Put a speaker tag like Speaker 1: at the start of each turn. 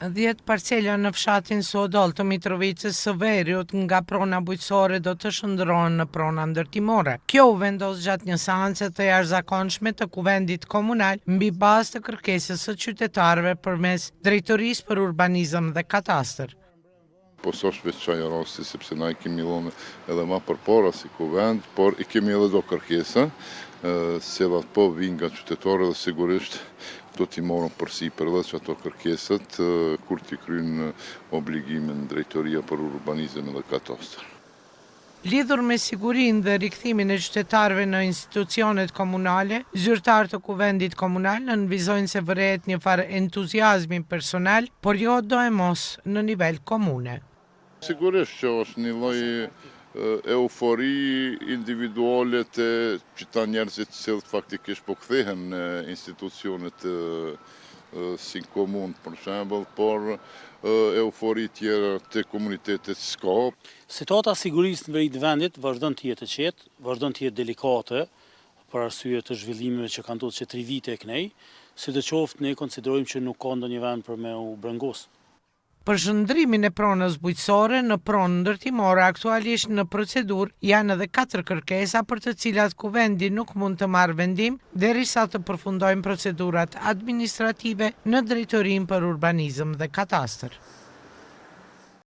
Speaker 1: 10 parcela në fshatin Suodol të Mitrovicës së Veriut nga prona bujqësore do të shndërrohen në prona ndërtimore. Kjo u vendos gjatë një seance të jashtëzakonshme të Kuvendit Komunal mbi bazë të kërkesës së qytetarëve përmes Drejtorisë për Urbanizëm dhe Katastër.
Speaker 2: Po s'është veç qaj rasti, sepse na I kemi dhënë edhe ma përpara si kuvend, por I kemi edhe do kërkesa, cilat po vinë nga qytetarë dhe sigurisht do t'i morën përsipër edhe që ato kërkesat kur t'i kryjnë obligimin Drejtoria për Urbanizëm dhe Katastër.
Speaker 1: Lidhur me sigurinë dhe rikthimin e qytetarëve në institucionet komunale, zyrtarët të Kuvendit Komunal nënvizojnë se vërehet një farë entuziazmi personal, por jo do e mos në nivel komune.
Speaker 2: Sigurisht që është një lloj eufori individuale të qita njerëzit që faktikisht po kthehen në institucionet si komunë për shembull, por eufori tjera të komunitetit s'ka.
Speaker 3: Situata sigurisë në veri të vendit vazhdon të jetë e qetë, vazhdon të jetë delikate për arsye të zhvillimeve që kanë ndodhur që 3 vite e kënej, sidoqoftë ne konsiderojmë që nuk ka ndonjë vend për me u brengos.
Speaker 1: Për shndrimin e pronës bujqësore në pronë ndërtimore aktualisht në procedurë janë edhe 4 kërkesa për të cilat Kuvendi nuk mund të marrë vendim derisa të përfundojnë procedurat administrative në Drejtorinë për Urbanizëm dhe Katastër.